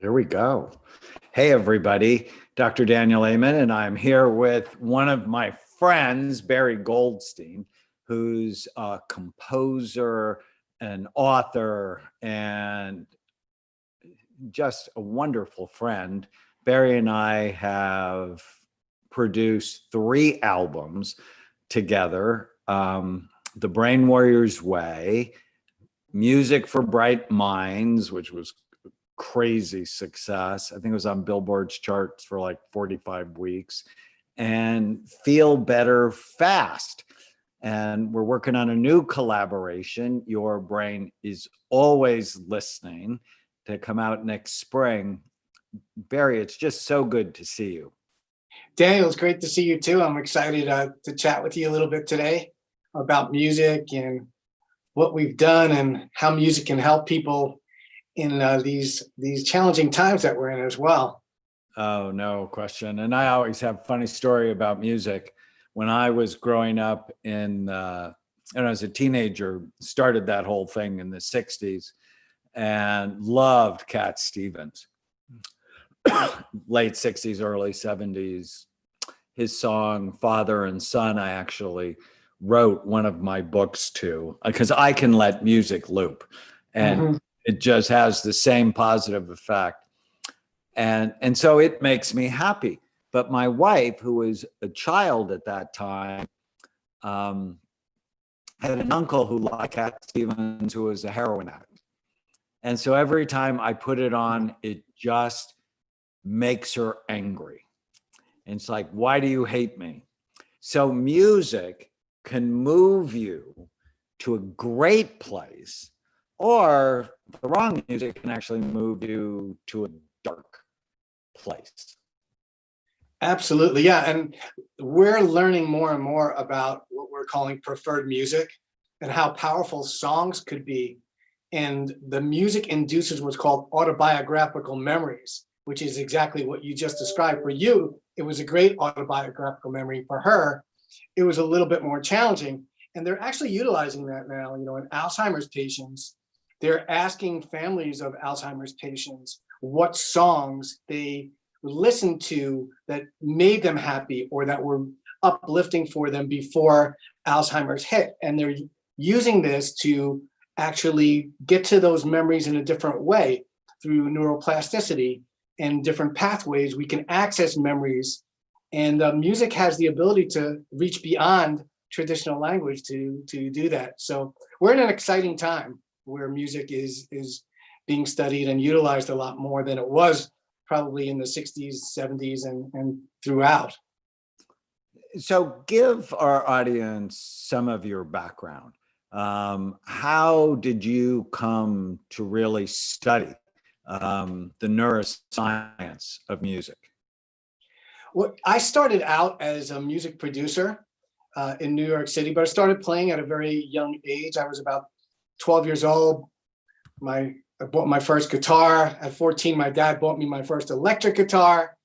Here we go. Hey, everybody. Dr. Daniel Amen, and I'm here with one of my friends, Barry Goldstein, who's a composer, an author, and just a wonderful friend. Barry and I have produced 3 albums together, The Brain Warrior's Way, Music for Bright Minds, which was crazy success. I think it was on Billboard's charts for like 45 weeks, and Feel Better Fast. And we're working on a new collaboration, Your Brain is Always Listening, to come out next spring. Barry, it's just so good to see you. Daniel, it's great to see you too. I'm excited to chat with you a little bit today about music and what we've done and how music can help people in these challenging times that we're in as well. Oh, no question. And I always have a funny story about music. When I was growing up and as a teenager, started that whole thing in the 60s and loved Cat Stevens. Late 60s, early 70s. His song, Father and Son, I actually wrote one of my books to, because I can let music loop. And it just has the same positive effect. And so it makes me happy. But my wife, who was a child at that time, had an uncle who liked Cat Stevens, who was a heroin addict. And so every time I put it on, it just makes her angry. And it's like, why do you hate me? So music can move you to a great place, or the wrong music can actually move you to a dark place. Absolutely, yeah. And we're learning more and more about what we're calling preferred music and how powerful songs could be. And the music induces what's called autobiographical memories, which is exactly what you just described. For you, it was a great autobiographical memory. For her, it was a little bit more challenging. And they're actually utilizing that now, in Alzheimer's patients. They're asking families of Alzheimer's patients what songs they listened to that made them happy or that were uplifting for them before Alzheimer's hit. And they're using this to actually get to those memories in a different way through neuroplasticity and different pathways. We can access memories, and music has the ability to reach beyond traditional language to do that. So we're in an exciting time where music is being studied and utilized a lot more than it was probably in the 60s, 70s, and throughout. So give our audience some of your background. How did you come to really study the neuroscience of music? Well, I started out as a music producer in New York City, but I started playing at a very young age. I was about 12 years old. I bought my first guitar. At 14, my dad bought me my first electric guitar.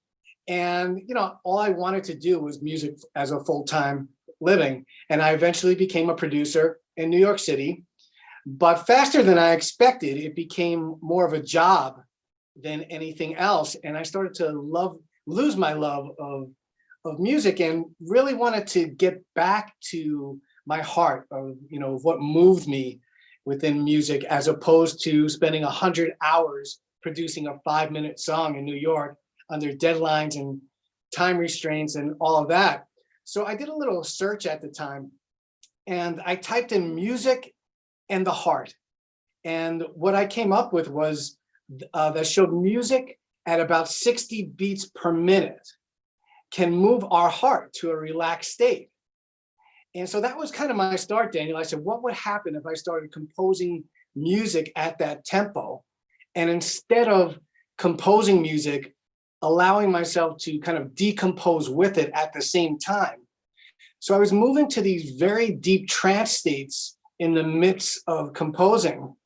And, all I wanted to do was music as a full-time living. And I eventually became a producer in New York City. But faster than I expected, it became more of a job than anything else. And I started to lose my love of music and really wanted to get back to my heart of, what moved me within music, as opposed to spending 100 hours producing a 5-minute song in New York under deadlines and time restraints and all of that. So I did a little search at the time, and I typed in music and the heart. And what I came up with was that showed music at about 60 beats per minute can move our heart to a relaxed state. And so that was kind of my start, Daniel. I said, what would happen if I started composing music at that tempo? And instead of composing music, allowing myself to kind of decompose with it at the same time. So I was moving to these very deep trance states in the midst of composing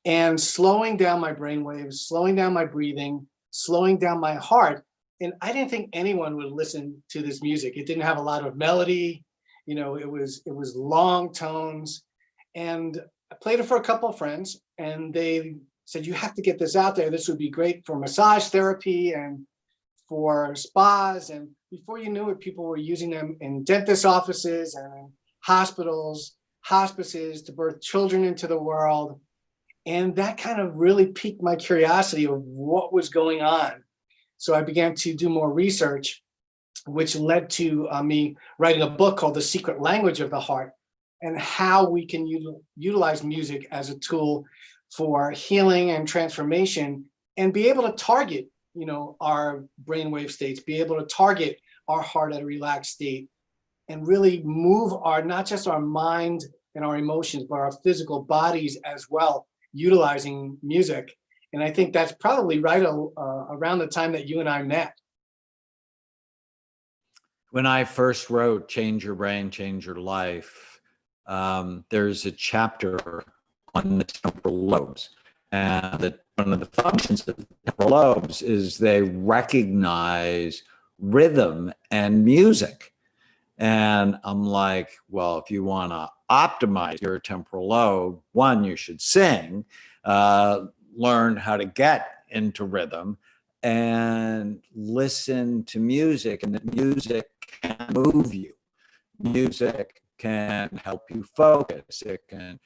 and slowing down my brainwaves, slowing down my breathing, slowing down my heart. And I didn't think anyone would listen to this music. It didn't have a lot of melody. It was long tones. And I played it for a couple of friends, and they said, you have to get this out there. This would be great for massage therapy and for spas. And before you knew it, people were using them in dentist offices and in hospitals, hospices to birth children into the world. And that kind of really piqued my curiosity of what was going on. So I began to do more research, which led to me writing a book called The Secret Language of the Heart, and how we can utilize music as a tool for healing and transformation, and be able to target, our brainwave states, be able to target our heart at a relaxed state, and really move not just our mind and our emotions, but our physical bodies as well, utilizing music. And I think that's probably right around the time that you and I met. When I first wrote Change Your Brain, Change Your Life, there's a chapter on the temporal lobes. And one of the functions of the temporal lobes is they recognize rhythm and music. And I'm like, well, if you want to optimize your temporal lobe, one, you should sing, learn how to get into rhythm, and listen to music. And that music can move you. Music can help you focus. It can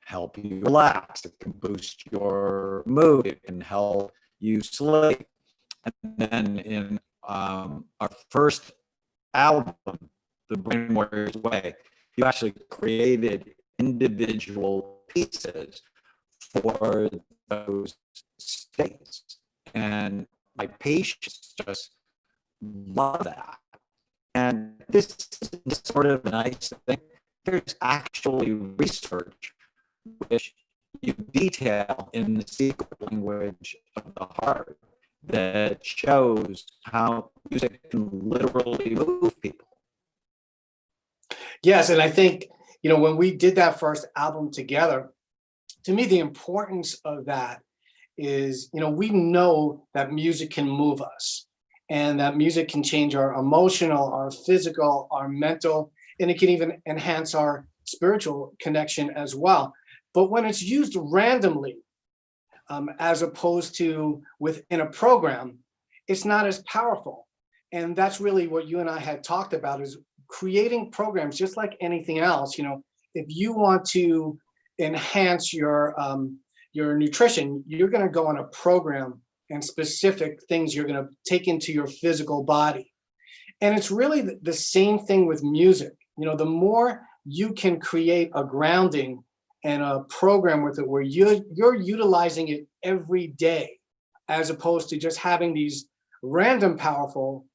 help you relax. It can boost your mood. It can help you sleep. And then in our first album, The Brain Warrior's Way, you actually created individual pieces for those states. And my patients just love that. And this is sort of a nice thing. There's actually research which you detail in The Secret Language of the Heart that shows how music can literally move people. Yes, and I think, when we did that first album together, to me, the importance of that is, we know that music can move us, and that music can change our emotional, our physical, our mental, and it can even enhance our spiritual connection as well. But when it's used randomly, as opposed to within a program, it's not as powerful. And that's really what you and I had talked about, is creating programs just like anything else. If you want to enhance your nutrition, you're going to go on a program and specific things you're going to take into your physical body. And it's really the same thing with music. The more you can create a grounding and a program with it where you're utilizing it every day, as opposed to just having these random powerful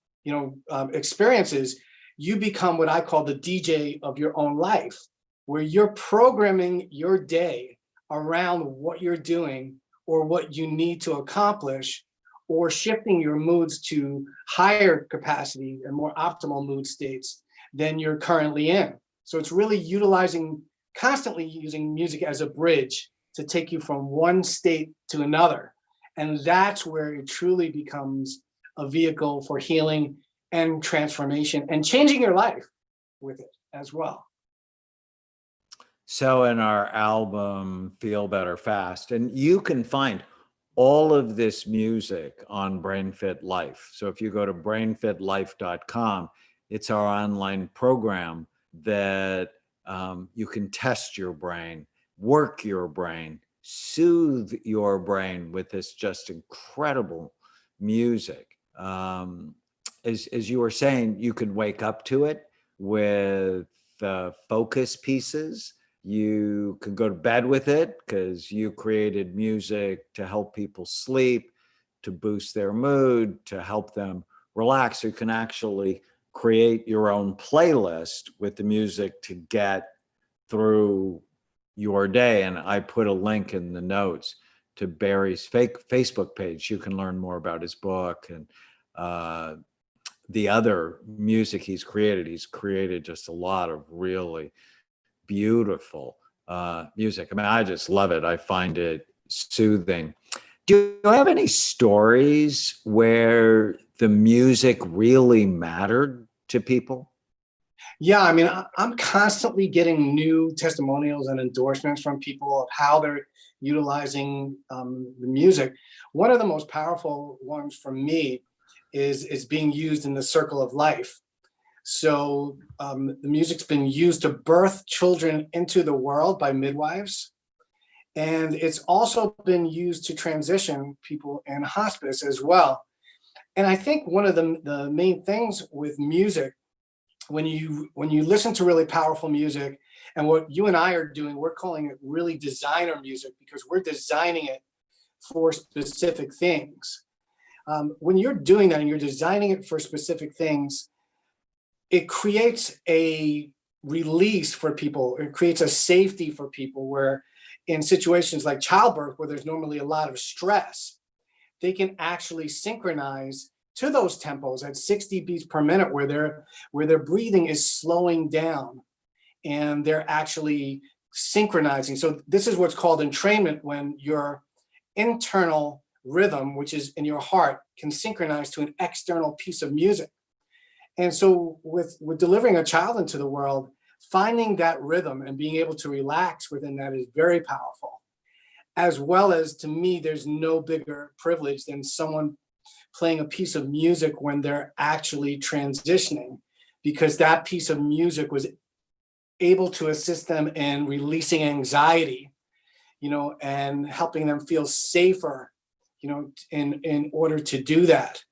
experiences, you become what I call the DJ of your own life, where you're programming your day around what you're doing or what you need to accomplish, or shifting your moods to higher capacity and more optimal mood states than you're currently in. So it's really constantly using music as a bridge to take you from one state to another. And that's where it truly becomes a vehicle for healing and transformation and changing your life with it as well. So in our album, Feel Better Fast, and you can find all of this music on BrainFit Life. So if you go to brainfitlife.com, it's our online program that you can test your brain, work your brain, soothe your brain with this just incredible music. As you were saying, you could wake up to it with focus pieces. You could go to bed with it because you created music to help people sleep, to boost their mood, to help them relax. So you can actually create your own playlist with the music to get through your day. And I put a link in the notes to Barry's Facebook page. You can learn more about his book and the other music he's created. He's created just a lot of really beautiful music. I mean, I just love it. I find it soothing. Do you have any stories where the music really mattered to people? Yeah, I mean, I'm constantly getting new testimonials and endorsements from people of how they're utilizing the music. One of the most powerful ones for me is being used in the circle of life. So the music's been used to birth children into the world by midwives. And it's also been used to transition people in hospice as well. And I think one of the main things with music, when you listen to really powerful music, and what you and I are doing, we're calling it really designer music because we're designing it for specific things. When you're doing that and you're designing it for specific things, it creates a release for people. It creates a safety for people where in situations like childbirth, where there's normally a lot of stress, they can actually synchronize to those tempos at 60 beats per minute where their breathing is slowing down and they're actually synchronizing. So this is what's called entrainment, when your internal rhythm, which is in your heart, can synchronize to an external piece of music. And so with delivering a child into the world, finding that rhythm and being able to relax within that is very powerful. As well as, to me, there's no bigger privilege than someone playing a piece of music when they're actually transitioning, because that piece of music was able to assist them in releasing anxiety, and helping them feel safer, in order to do that.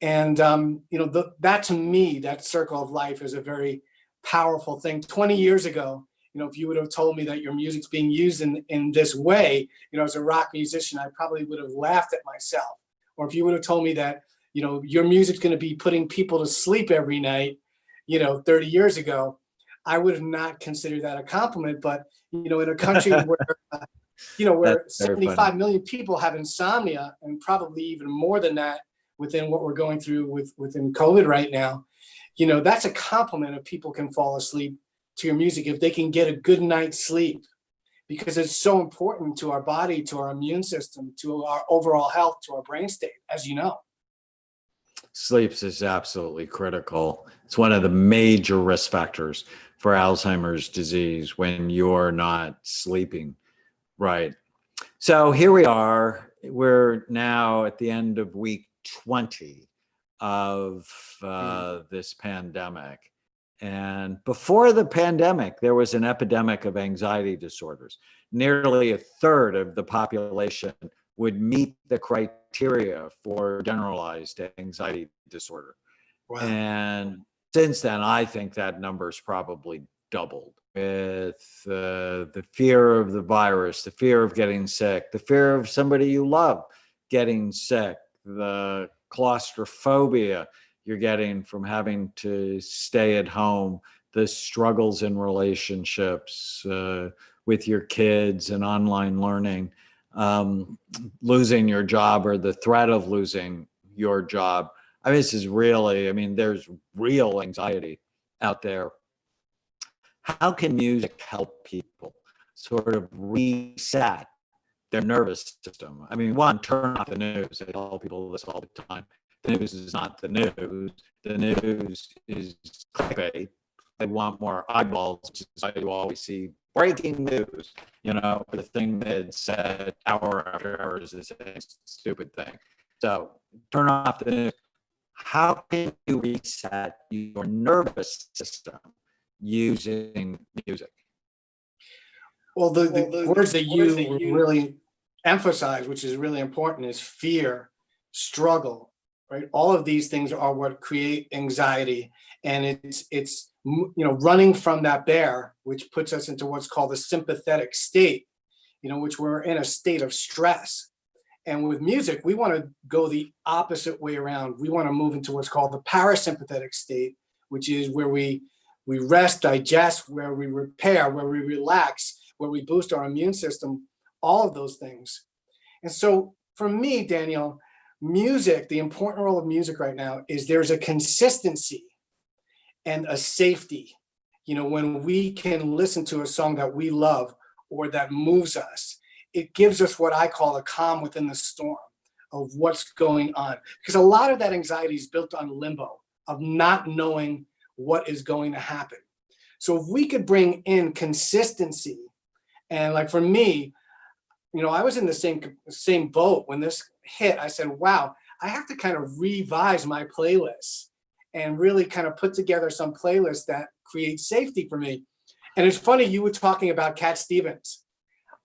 And, that to me, that circle of life is a very powerful thing. 20 years ago, if you would have told me that your music's being used in this way, as a rock musician, I probably would have laughed at myself. Or if you would have told me that, your music's going to be putting people to sleep every night, 30 years ago, I would have not considered that a compliment. But, in a country where, where 75 million people have insomnia, and probably even more than that within what we're going through within COVID right now, that's a compliment if people can fall asleep to your music, if they can get a good night's sleep, because it's so important to our body, to our immune system, to our overall health, to our brain state, as you know. Sleep is absolutely critical. It's one of the major risk factors for Alzheimer's disease when you're not sleeping right. So here we are. We're now at the end of week 20 of this pandemic. And before the pandemic, there was an epidemic of anxiety disorders. Nearly a third of the population would meet the criteria for generalized anxiety disorder. Wow. And since then, I think that number's probably doubled, with the fear of the virus, the fear of getting sick, the fear of somebody you love getting sick, the claustrophobia you're getting from having to stay at home, the struggles in relationships with your kids and online learning, losing your job or the threat of losing your job. I mean, this is really, there's real anxiety out there. How can music help people sort of reset their nervous system? One, turn off the news. I tell people this all the time. The news is not the news. The news is clickbait. They want more eyeballs, which is why you always see breaking news. The thing that said hour after hour is this stupid thing. So turn off the news. How can you reset your nervous system using music? Well, the words that you really emphasize, which is really important, is fear, struggle, right? All of these things are what create anxiety, and it's running from that bear, which puts us into what's called the sympathetic state, which we're in a state of stress. And with music, we want to go the opposite way around. We want to move into what's called the parasympathetic state, which is where we rest, digest, where we repair, where we relax, where we boost our immune system, all of those things. And so for me, Daniel, music, the important role of music right now is there's a consistency and a safety. When we can listen to a song that we love or that moves us, it gives us what I call a calm within the storm of what's going on. Because a lot of that anxiety is built on limbo, of not knowing what is going to happen. So if we could bring in consistency, and like for me, I was in the same boat when this hit. I said, wow, I have to kind of revise my playlists and really kind of put together some playlists that create safety for me. And it's funny, you were talking about Cat Stevens.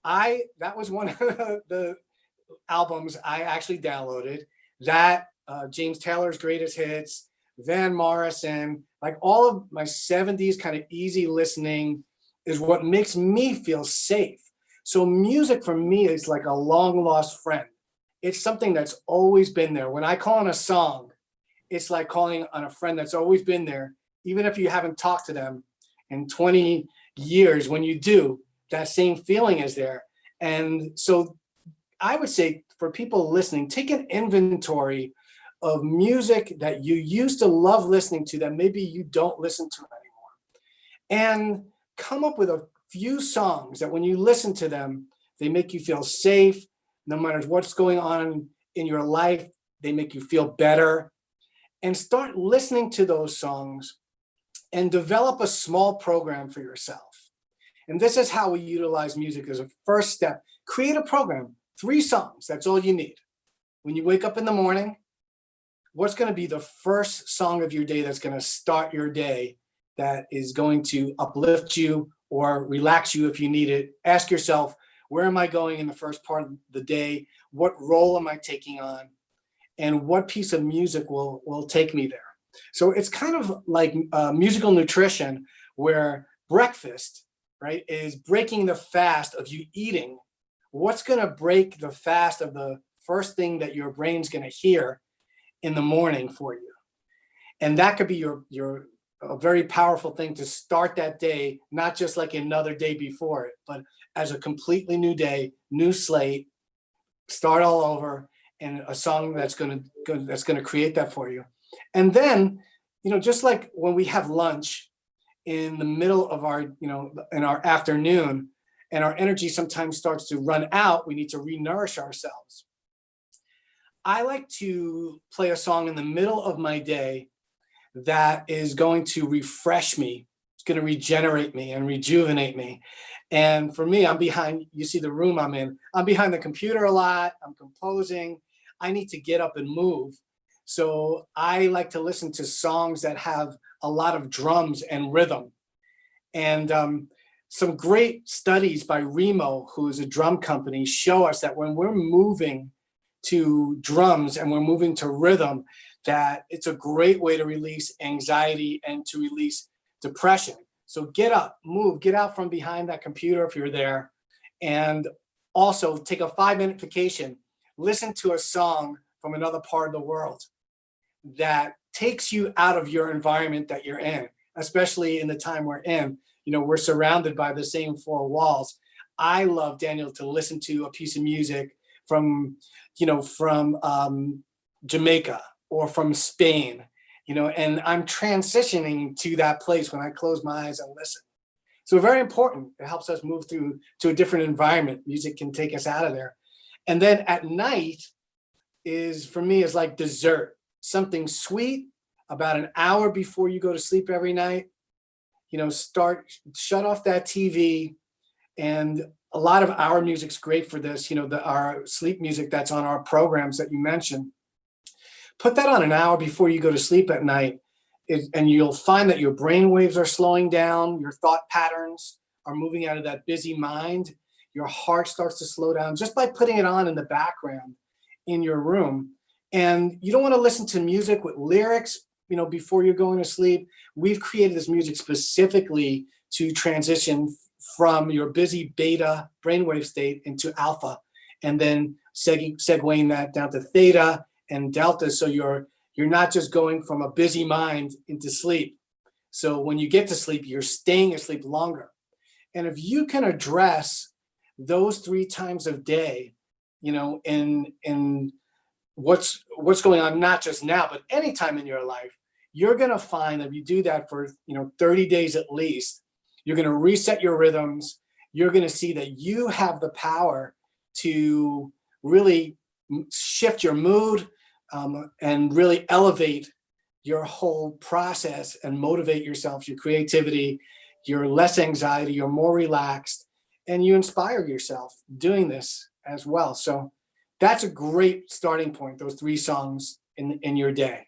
That was one of the albums I actually downloaded. That James Taylor's Greatest Hits, Van Morrison, like all of my 70s kind of easy listening is what makes me feel safe. So music for me is like a long lost friend. It's something that's always been there. When I call on a song, it's like calling on a friend that's always been there, even if you haven't talked to them in 20 years. When you do, that same feeling is there. And so I would say for people listening, take an inventory of music that you used to love listening to that maybe you don't listen to anymore, and come up with a few songs that when you listen to them, they make you feel safe. No matter what's going on in your life, they make you feel better. And start listening to those songs and develop a small program for yourself. And this is how we utilize music as a first step. Create a program, 3 songs, that's all you need. When you wake up in the morning, what's going to be the first song of your day that's going to start your day, that is going to uplift you or relax you if you need it? Ask yourself, where am I going in the first part of the day? What role am I taking on? And what piece of music will take me there? So it's kind of like musical nutrition, where breakfast, right, is breaking the fast of you eating. What's going to break the fast of the first thing that your brain's going to hear in the morning for you? And that could be your a very powerful thing to start that day, not just like another day before it, but as a completely new day, new slate, start all over, and a song that's going to create that for you. And then, just like when we have lunch in the middle of our, in our afternoon, and our energy sometimes starts to run out, we need to re-nourish ourselves. I like to play a song in the middle of my day that is going to refresh me. It's going to regenerate me and rejuvenate me. And for me, you see the room I'm in, I'm behind the computer a lot, I'm composing, I need to get up and move. So I like to listen to songs that have a lot of drums and rhythm. And some great studies by Remo, who is a drum company, show us that when we're moving to drums and we're moving to rhythm, that it's a great way to release anxiety and to release depression. So get up, move, get out from behind that computer if you're there, and also take a 5-minute vacation. Listen to a song from another part of the world that takes you out of your environment that you're in, especially in the time we're in. We're surrounded by the same 4 walls. I love, Daniel, to listen to a piece of music from Jamaica or from Spain, and I'm transitioning to that place when I close my eyes and listen. So very important. It helps us move through to a different environment. Music can take us out of there. And then at night for me, is like dessert, something sweet about an hour before you go to sleep every night. Shut off that TV. And a lot of our music's great for this, our sleep music that's on our programs that you mentioned. Put that on an hour before you go to sleep at night, and you'll find that your brain waves are slowing down, your thought patterns are moving out of that busy mind, your heart starts to slow down just by putting it on in the background in your room. And you don't want to listen to music with lyrics, before you're going to sleep. We've created this music specifically to transition from your busy beta brainwave state into alpha, and then segueing that down to theta and delta, so you're not just going from a busy mind into sleep. So when you get to sleep, you're staying asleep longer. And if you can address those 3 times of day, in what's going on, not just now, but anytime in your life, you're going to find that if you do that for 30 days at least, you're going to reset your rhythms. You're going to see that you have the power to really shift your mood, and really elevate your whole process and motivate yourself, your creativity, you're less anxiety, you're more relaxed, and you inspire yourself doing this as well. So that's a great starting point, those three songs in your day.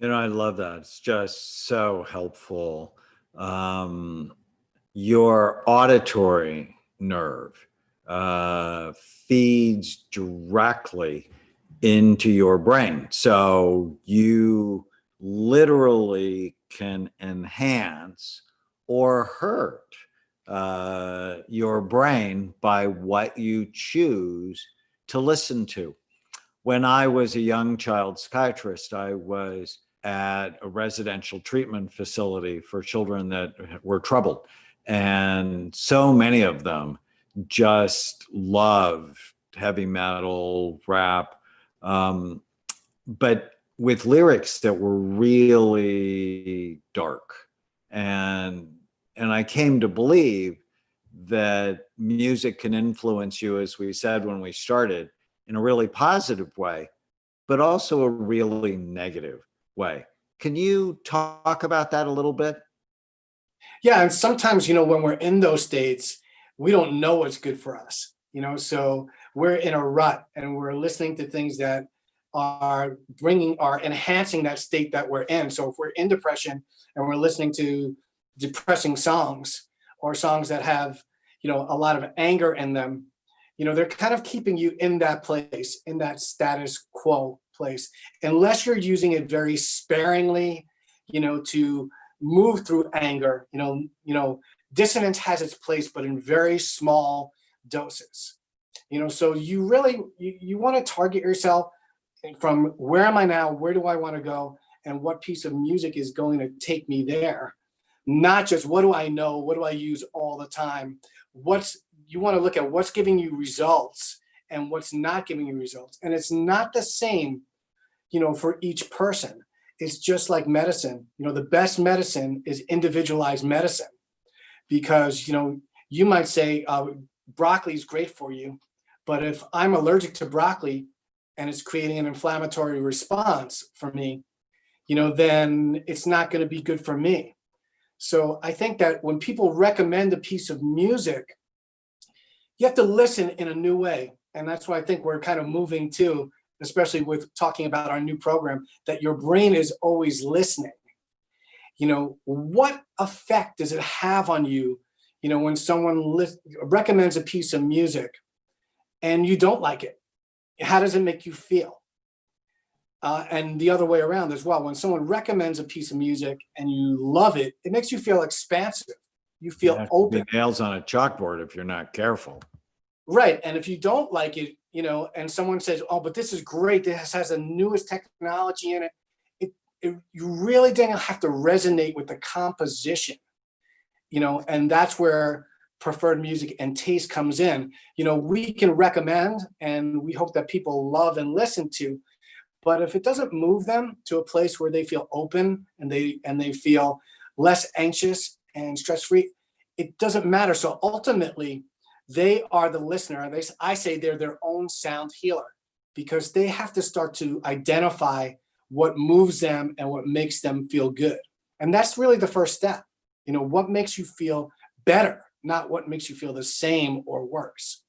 I love that. It's just so helpful. Um, your auditory nerve feeds directly into your brain. So you literally can enhance or hurt your brain by what you choose to listen to. When I was a young child psychiatrist, I was at a residential treatment facility for children that were troubled. And so many of them just loved heavy metal, rap, but with lyrics that were really dark. And I came to believe that music can influence you, as we said when we started, in a really positive way, but also a really negative way. Can you talk about that a little bit? Yeah, and sometimes, when we're in those states, we don't know what's good for us, so we're in a rut and we're listening to things that are enhancing that state that we're in. So if we're in depression and we're listening to depressing songs or songs that have, a lot of anger in them, they're kind of keeping you in that place, in that status quo place, unless you're using it very sparingly, to move through anger. Dissonance has its place, but in very small doses. So you really you want to target yourself from where am I now, where do I want to go, and what piece of music is going to take me there. Not just what do I know, what do I use all the time. You want to look at what's giving you results and what's not giving you results. And it's not the same, for each person. It's just like medicine. The best medicine is individualized medicine, because, you might say broccoli is great for you, but if I'm allergic to broccoli and it's creating an inflammatory response for me, then it's not going to be good for me. So I think that when people recommend a piece of music, you have to listen in a new way. And that's why I think we're kind of moving to, especially with talking about our new program, that your brain is always listening. What effect does it have on you, when someone recommends a piece of music and you don't like it? How does it make you feel? And the other way around as well. When someone recommends a piece of music and you love it, it makes you feel expansive. You feel open. Nails on a chalkboard if you're not careful. Right. And if you don't like it, and someone says, oh, but this is great, this has the newest technology in it, you really don't have to resonate with the composition, and that's where preferred music and taste comes in. We can recommend and we hope that people love and listen to, but if it doesn't move them to a place where they feel open and they feel less anxious and stress-free, it doesn't matter. So ultimately, they are the listener. I say they're their own sound healer, because they have to start to identify what moves them and what makes them feel good. And that's really the first step. What makes you feel better, not what makes you feel the same or worse.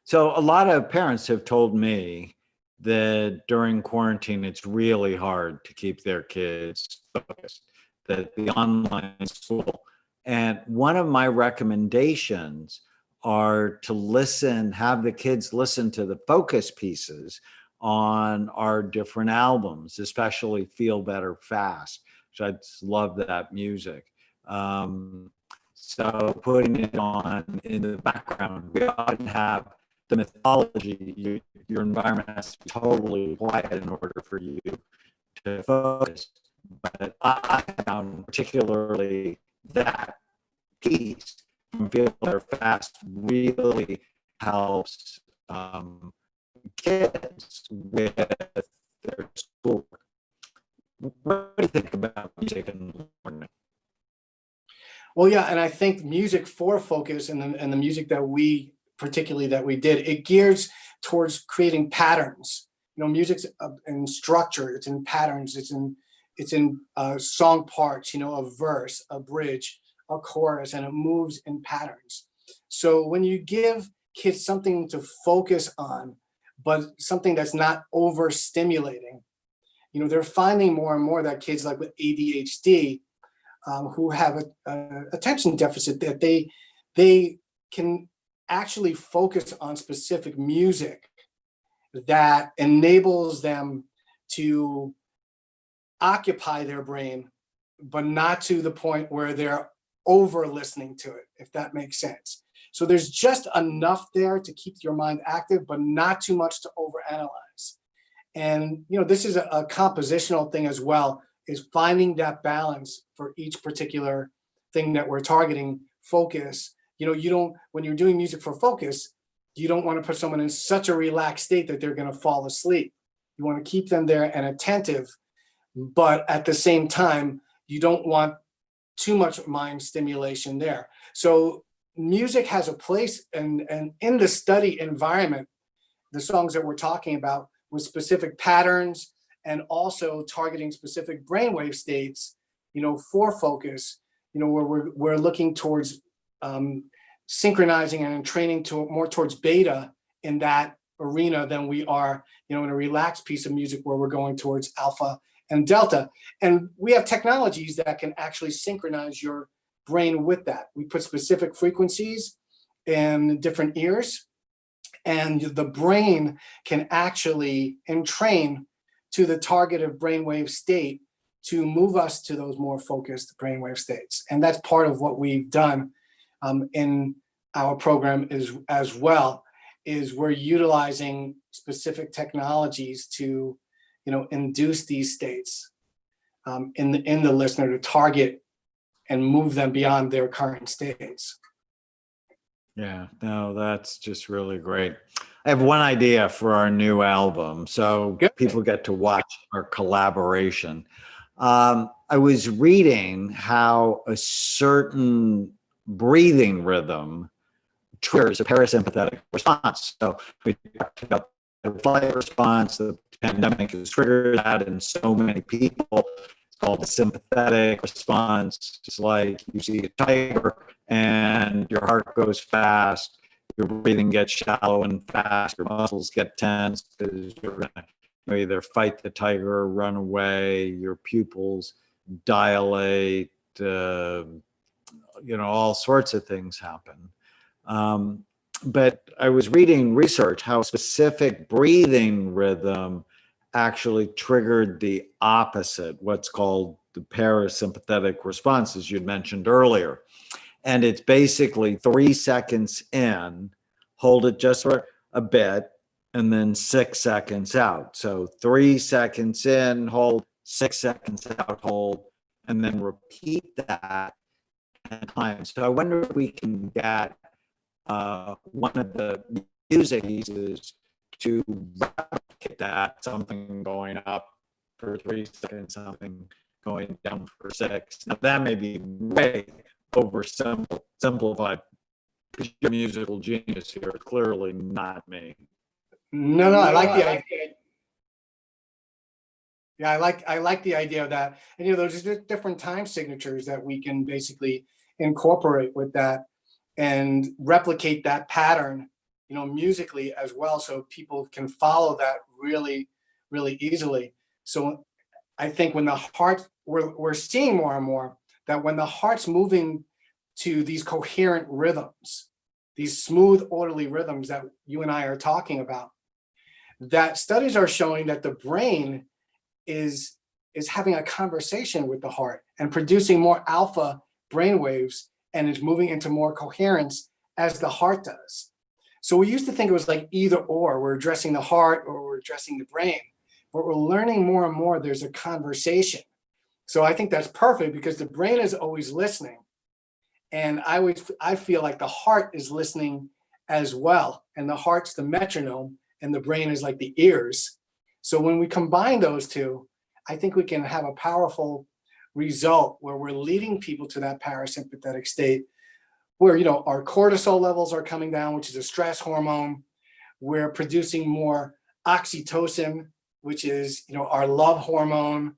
So a lot of parents have told me that during quarantine, it's really hard to keep their kids focused, that the online school. And one of my recommendations are to have the kids listen to the focus pieces on our different albums, especially Feel Better Fast, which I just love that music. So putting it on in the background, we often have the mythology, your environment has to be totally quiet in order for you to focus. But I found particularly that piece from Feel Better Fast really helps kids with their schoolwork. What do you think about music in the morning? Well, yeah, and I think music for focus and the music that we did, it gears towards creating patterns, music's in structure, it's in patterns, it's in song parts, a verse, a bridge, a chorus, and it moves in patterns. So when you give kids something to focus on, but something that's not overstimulating, they're finding more and more that kids like with ADHD, who have a attention deficit, that they can actually focus on specific music that enables them to occupy their brain, but not to the point where they're over listening to it, if that makes sense. So there's just enough there to keep your mind active, but not too much to overanalyze. And this is a compositional thing as well, is finding that balance for each particular thing that we're targeting. Focus, you don't, when you're doing music for focus, you don't want to put someone in such a relaxed state that they're going to fall asleep. You want to keep them there and attentive, but at the same time, you don't want too much mind stimulation there. So music has a place, and in the study environment, the songs that we're talking about with specific patterns and also targeting specific brainwave states, for focus, where we're looking towards synchronizing and training to more towards beta in that arena than we are, in a relaxed piece of music where we're going towards alpha and delta. And we have technologies that can actually synchronize your brain with that. We put specific frequencies in different ears, and the brain can actually entrain to the targeted brainwave state to move us to those more focused brainwave states. And that's part of what we've done in our program as well, is we're utilizing specific technologies to, induce these states in the listener, to target and move them beyond their current states. Yeah, no, that's just really great. I have one idea for our new album, so Good. people get to watch our collaboration. I was reading how a certain breathing rhythm triggers a parasympathetic response. So we talked about the flight response, the pandemic has triggered that in so many people. It's called the sympathetic response. It's like you see a tiger and your heart goes fast, your breathing gets shallow and fast, your muscles get tense because you're going to either fight the tiger or run away, your pupils dilate, all sorts of things happen. But I was reading research how specific breathing rhythm actually triggered the opposite, what's called the parasympathetic response, as you'd mentioned earlier. And it's basically 3 seconds in, hold it just for a bit, and then 6 seconds out. So 3 seconds in, hold, 6 seconds out, hold, and then repeat that 10 times. So I wonder if we can get one of the music pieces to replicate that, something going up for 3 seconds, something going down for 6. Now that may be way oversimplified, because you're a musical genius here, clearly not me. No, I like the idea. Yeah, I like the idea of that. And there's different time signatures that we can basically incorporate with that and replicate that pattern, musically as well, so people can follow that really, really easily. So I think when the heart, we're seeing more and more that when the heart's moving to these coherent rhythms, these smooth, orderly rhythms that you and I are talking about, that studies are showing that the brain is having a conversation with the heart and producing more alpha brainwaves, and is moving into more coherence as the heart does. So we used to think it was like either or, we're addressing the heart or we're addressing the brain, but we're learning more and more there's a conversation. So I think that's perfect, because the brain is always listening. And I feel like the heart is listening as well. And the heart's the metronome and the brain is like the ears. So when we combine those two, I think we can have a powerful result where we're leading people to that parasympathetic state where, our cortisol levels are coming down, which is a stress hormone. We're producing more oxytocin, which is, our love hormone.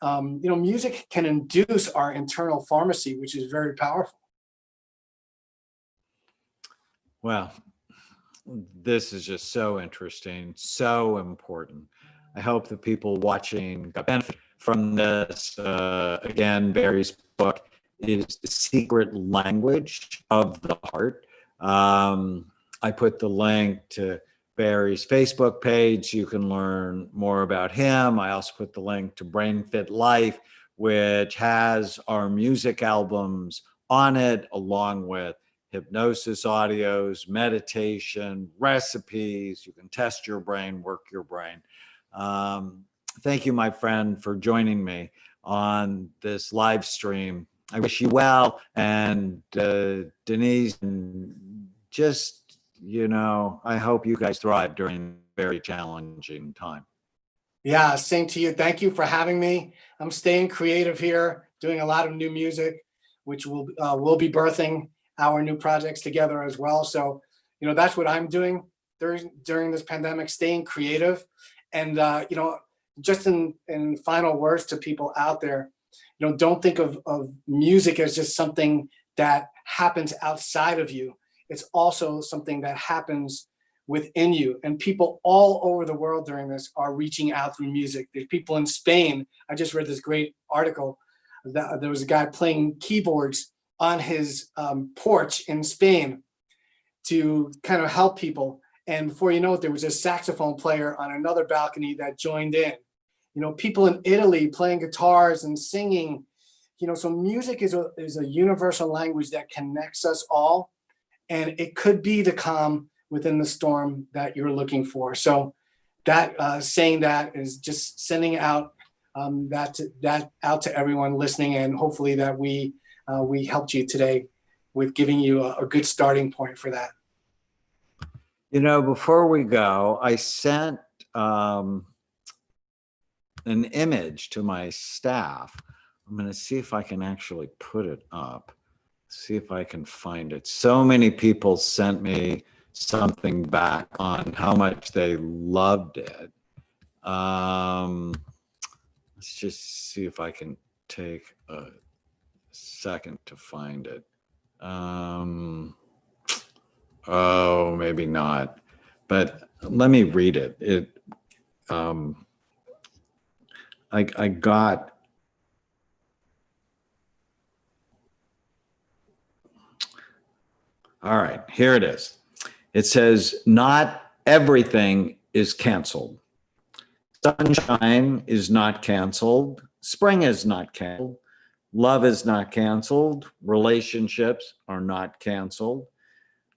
Music can induce our internal pharmacy, which is very powerful. Well, this is just so interesting, so important. I hope the people watching got benefit from this. Again, Barry's book is The Secret Language of the Heart. I put the link to Barry's Facebook page. You can learn more about him. I also put the link to Brain Fit Life, which has our music albums on it, along with hypnosis audios, meditation, recipes. You can test your brain, work your brain. Thank you, my friend, for joining me on this live stream. I wish you well. And Denise, just, I hope you guys thrive during a very challenging time. Yeah, same to you. Thank you for having me. I'm staying creative here, doing a lot of new music, which we'll be birthing our new projects together as well. So, that's what I'm doing during this pandemic, staying creative. And, just in final words to people out there, don't think of music as just something that happens outside of you. It's also something that happens within you. And people all over the world during this are reaching out through music. There's people in Spain. I just read this great article that there was a guy playing keyboards on his porch in Spain to kind of help people. And before you know it, there was a saxophone player on another balcony that joined in. People in Italy playing guitars and singing. So music is a universal language that connects us all, and it could be the calm within the storm that you're looking for. So that saying that is just sending out that out to everyone listening, and hopefully that we helped you today with giving you a good starting point for that. Before we go, I sent an image to my staff. I'm going to see if I can actually put it up, see if I can find it. So many people sent me something back on how much they loved it. Let's just see if I can take a second to find it. Oh, maybe not, but let me read it. I got, all right, here it is. It says, not everything is canceled. Sunshine is not canceled. Spring is not canceled. Love is not canceled. Relationships are not canceled,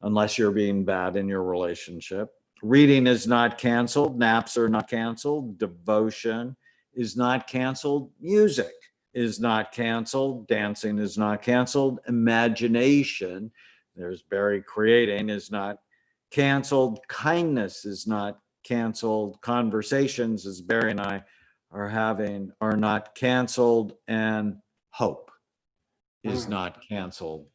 unless you're being bad in your relationship. Reading is not canceled. Naps are not canceled. Devotion is not canceled. Music is not canceled. Dancing is not canceled. Imagination, there's Barry creating, is not canceled. Kindness is not canceled. Conversations, as Barry and I are having, are not canceled. And hope is not canceled.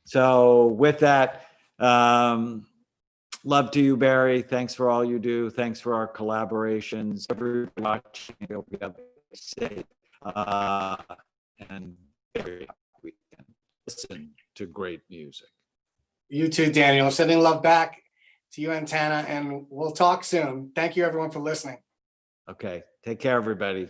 So with that, love to you, Barry. Thanks for all you do. Thanks for our collaborations. Everybody watching, hope you have a safe and very happy weekend. Listen to great music. You too, Daniel. Sending love back to you and Tana, and we'll talk soon. Thank you, everyone, for listening. Okay. Take care, everybody.